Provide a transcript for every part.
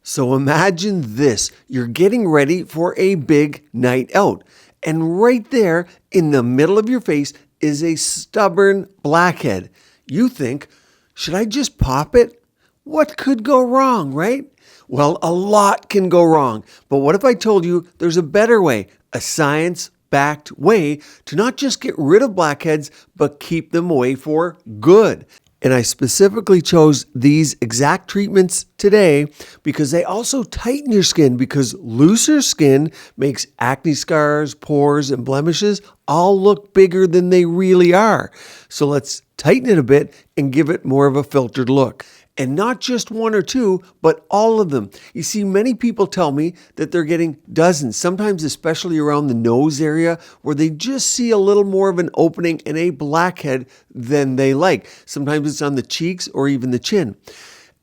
So imagine this. You're getting ready for a big night out. And right there in the middle of your face is a stubborn blackhead. You think, should I just pop it? What could go wrong, right? Well, a lot can go wrong. But what if I told you there's a better way, a science-backed way to not just get rid of blackheads, but keep them away for good? And I specifically chose these exact treatments today because they also tighten your skin, because looser skin makes acne scars, pores, and blemishes all look bigger than they really are. So let's tighten it a bit and give it more of a filtered look. And not just one or two, but all of them. You see, many people tell me that they're getting dozens, sometimes especially around the nose area, where they just see a little more of an opening and a blackhead than they like. Sometimes it's on the cheeks or even the chin.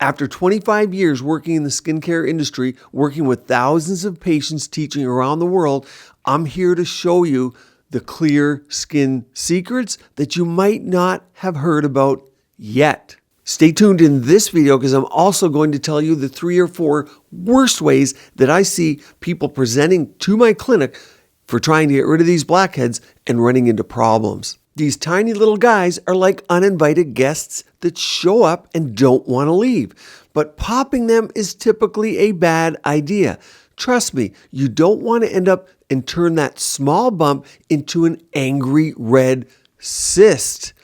After 25 years working in the skincare industry, working with thousands of patients teaching around the world, I'm here to show you the clear skin secrets that you might not have heard about yet. Stay tuned in this video because I'm also going to tell you the 3 or 4 worst ways that I see people presenting to my clinic for trying to get rid of these blackheads and running into problems. These tiny little guys are like uninvited guests that show up and don't want to leave. But popping them is typically a bad idea. Trust me, you don't want to end up and turn that small bump into an angry red cyst.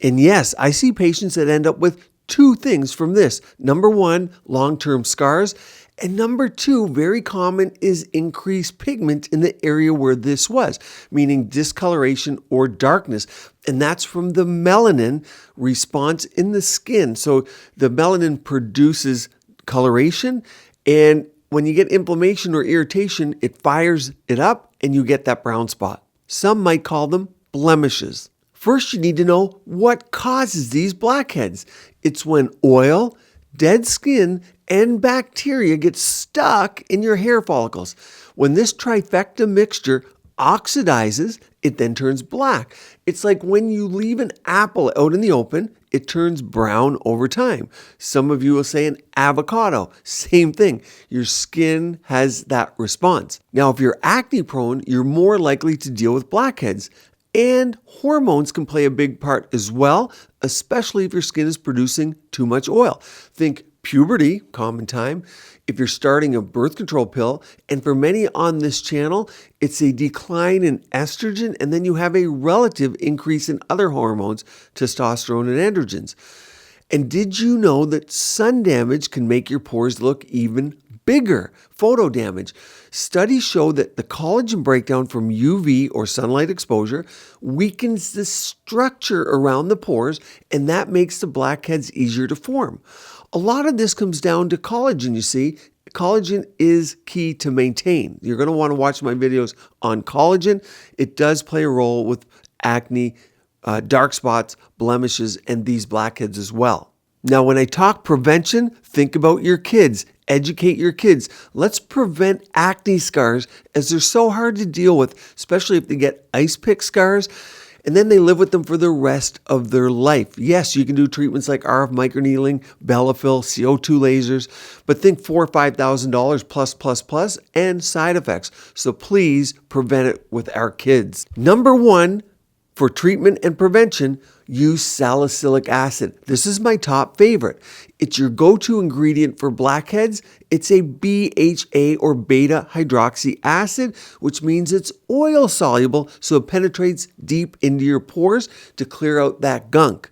And yes, I see patients that end up with 2 things from this. Number 1, long-term scars. And number 2, very common, is increased pigment in the area where this was, meaning discoloration or darkness. And that's from the melanin response in the skin. So the melanin produces coloration, and when you get inflammation or irritation, it fires it up and you get that brown spot. Some might call them blemishes. First, you need to know what causes these blackheads. It's when oil, dead skin, and bacteria get stuck in your hair follicles. When this trifecta mixture oxidizes, it then turns black. It's like when you leave an apple out in the open, it turns brown over time. Some of you will say an avocado. Same thing. Your skin has that response. Now, if you're acne prone, you're more likely to deal with blackheads. And hormones can play a big part as well, especially if your skin is producing too much oil. Think puberty, common time, if you're starting a birth control pill, and for many on this channel, it's a decline in estrogen, and then you have a relative increase in other hormones, testosterone and androgens. And did you know that sun damage can make your pores look even bigger? Photo damage. Studies show that the collagen breakdown from UV or sunlight exposure weakens the structure around the pores, and that makes the blackheads easier to form. A lot of this comes down to collagen, you see. Collagen is key to maintain. You're going to want to watch my videos on collagen. It does play a role with acne, dark spots, blemishes, and these blackheads as well. Now, when I talk prevention, think about your kids. Educate your kids. Let's prevent acne scars, as they're so hard to deal with, especially if they get ice pick scars, and then they live with them for the rest of their life. Yes, you can do treatments like RF microneedling, Bellafill, CO2 lasers, but think $4,000 or $5,000 plus and side effects. So please prevent it with our kids. Number 1, for treatment and prevention, use salicylic acid. This is my top favorite. It's your go-to ingredient for blackheads. It's a BHA or beta hydroxy acid, which means it's oil soluble, so it penetrates deep into your pores to clear out that gunk.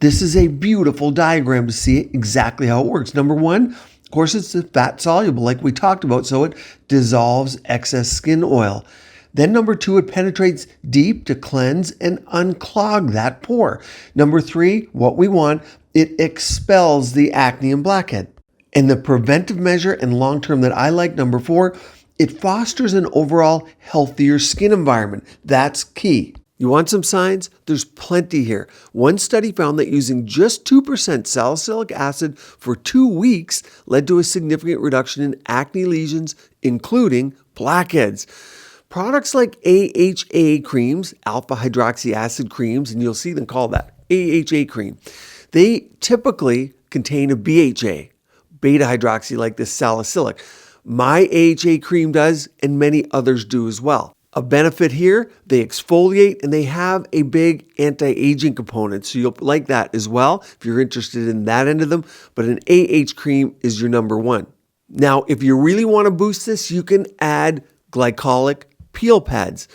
This is a beautiful diagram to see exactly how it works. Number 1, of course, it's fat soluble like we talked about, so it dissolves excess skin oil. Then number 2, it penetrates deep to cleanse and unclog that pore. Number 3, what we want, it expels the acne and blackhead. And the preventive measure and long-term that I like, number 4, it fosters an overall healthier skin environment. That's key. You want some signs? There's plenty here. One study found that using just 2% salicylic acid for 2 weeks led to a significant reduction in acne lesions, including blackheads. Products like AHA creams, alpha hydroxy acid creams, and you'll see them called that, AHA cream, they typically contain a BHA. beta hydroxy like this salicylic. My AHA cream does, and many others do as well. A benefit here, they exfoliate and they have a big anti-aging component. So you'll like that as well if you're interested in that end of them. But an AH cream is your number one. Now, if you really want to boost this, you can add glycolic peel pads.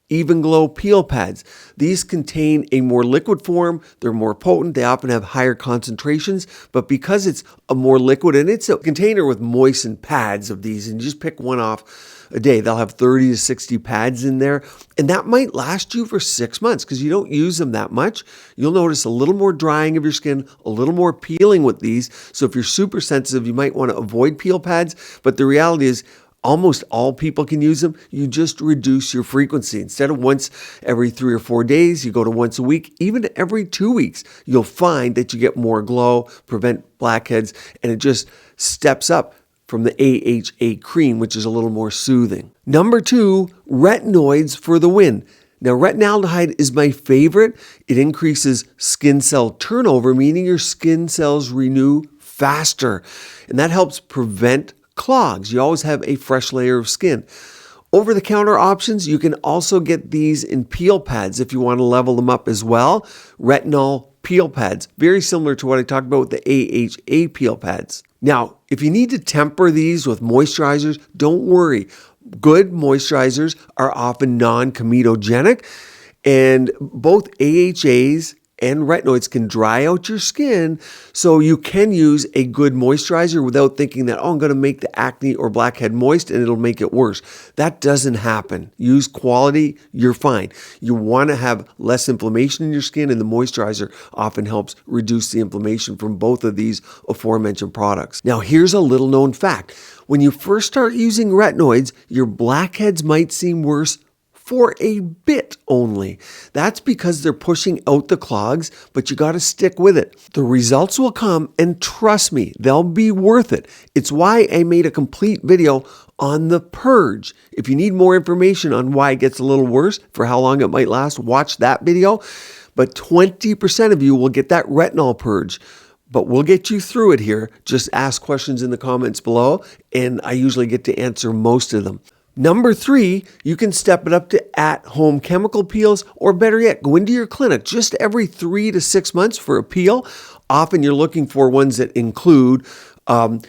Even Glow peel pads. These contain a more liquid form. They're more potent. They often have higher concentrations, but because it's a more liquid and it's a container with moistened pads of these, and you just pick one off a day, they'll have 30 to 60 pads in there, and that might last you for 6 months because you don't use them that much. You'll notice a little more drying of your skin, a little more peeling with these. So if you're super sensitive, you might want to avoid peel pads, but the reality is almost all people can use them. You just reduce your frequency. Instead of once every 3 or 4 days, you go to once a week, even every 2 weeks. You'll find that you get more glow, prevent blackheads, and it just steps up from the AHA cream, which is a little more soothing. Number 2, retinoids for the win. Now, retinaldehyde is my favorite. It increases skin cell turnover, meaning your skin cells renew faster, and that helps prevent clogs. You always have a fresh layer of skin. Over-the-counter options, you can also get these in peel pads if you want to level them up as well. Retinol peel pads, very similar to what I talked about with the AHA peel pads. Now, if you need to temper these with moisturizers, don't worry. Good moisturizers are often non-comedogenic, and both AHAs and retinoids can dry out your skin, so you can use a good moisturizer without thinking that, oh, I'm going to make the acne or blackhead moist and it'll make it worse. That doesn't happen. Use quality, you're fine. You want to have less inflammation in your skin, and the moisturizer often helps reduce the inflammation from both of these aforementioned products. Now, here's a little known fact. When you first start using retinoids, your blackheads might seem worse for a bit only. That's because they're pushing out the clogs, but you got to stick with it. The results will come, and trust me, they'll be worth it. It's why I made a complete video on the purge. If you need more information on why it gets a little worse, for how long it might last, watch that video. But 20% of you will get that retinol purge. But we'll get you through it here. Just ask questions in the comments below, and I usually get to answer most of them. Number 3, you can step it up to at-home chemical peels, or better yet, go into your clinic just every 3 to 6 months for a peel. Often you're looking for ones that include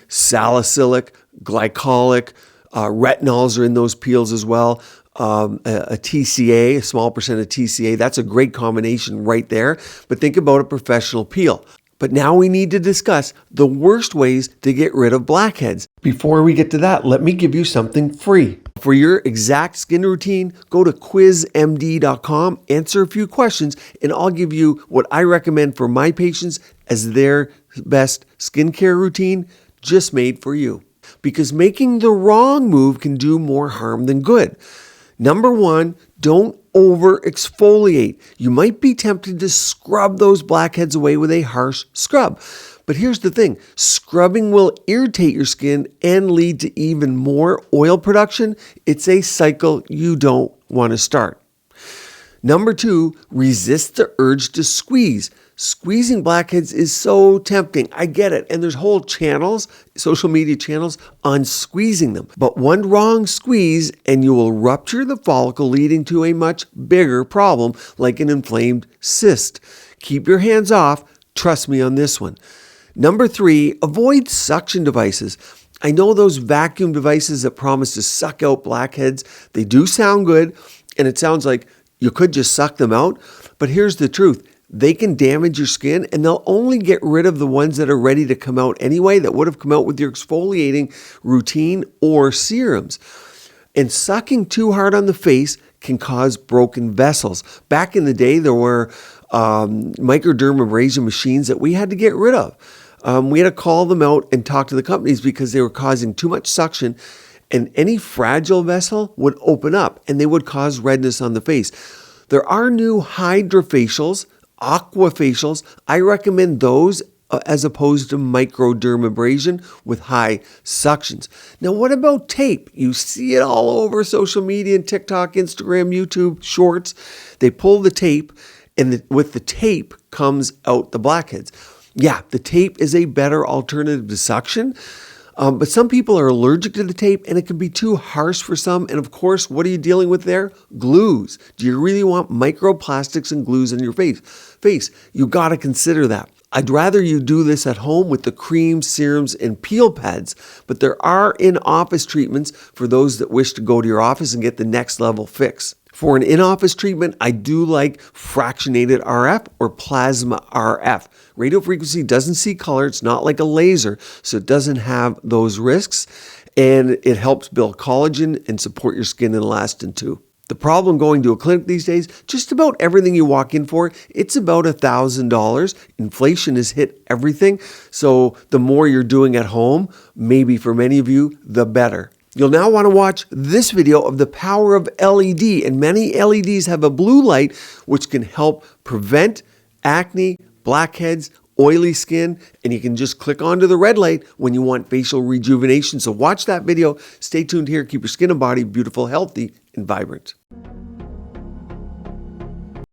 salicylic, glycolic, retinols are in those peels as well. A TCA, a small percent of TCA, that's a great combination right there. But think about a professional peel. But now we need to discuss the worst ways to get rid of blackheads. Before we get to that, let me give you something free. For your exact skin routine, go to quizmd.com, answer a few questions, and I'll give you what I recommend for my patients as their best skincare routine just made for you. Because making the wrong move can do more harm than good. Number 1, don't over exfoliate. You might be tempted to scrub those blackheads away with a harsh scrub. But here's the thing, scrubbing will irritate your skin and lead to even more oil production. It's a cycle you don't want to start. Number 2, resist the urge to squeeze. Squeezing blackheads is so tempting. I get it. And there's whole channels, social media channels on squeezing them. But one wrong squeeze and you will rupture the follicle, leading to a much bigger problem like an inflamed cyst. Keep your hands off. Trust me on this one. Number 3, avoid suction devices. I know those vacuum devices that promise to suck out blackheads. They do sound good, and it sounds like you could just suck them out. But here's the truth. They can damage your skin, and they'll only get rid of the ones that are ready to come out anyway, that would have come out with your exfoliating routine or serums. And sucking too hard on the face can cause broken vessels. Back in the day, there were microdermabrasion machines that we had to get rid of. We had to call them out and talk to the companies because they were causing too much suction, and any fragile vessel would open up and they would cause redness on the face. There are new hydrofacials, aquafacials. I recommend those as opposed to microdermabrasion with high suctions. Now, what about tape? You see it all over social media and TikTok, Instagram, YouTube, shorts. They pull the tape, and with the tape comes out the blackheads. Yeah, the tape is a better alternative to suction. But some people are allergic to the tape and it can be too harsh for some. And of course, what are you dealing with there? Glues. Do you really want microplastics and glues in your face? You got to consider that. I'd rather you do this at home with the creams, serums, and peel pads, but there are in-office treatments for those that wish to go to your office and get the next level fix. For an in-office treatment, I do like fractionated RF or plasma RF. Radio frequency doesn't see color. It's not like a laser, so it doesn't have those risks, and it helps build collagen and support your skin and elastin too. The problem going to a clinic these days, just about everything you walk in for, it's about $1,000. Inflation has hit everything, so the more you're doing at home, maybe for many of you, the better. You'll now want to watch this video of the power of LED, and many LEDs have a blue light which can help prevent acne, blackheads, oily skin, and you can just click onto the red light when you want facial rejuvenation. So watch that video. Stay tuned here. Keep your skin and body beautiful, healthy, and vibrant.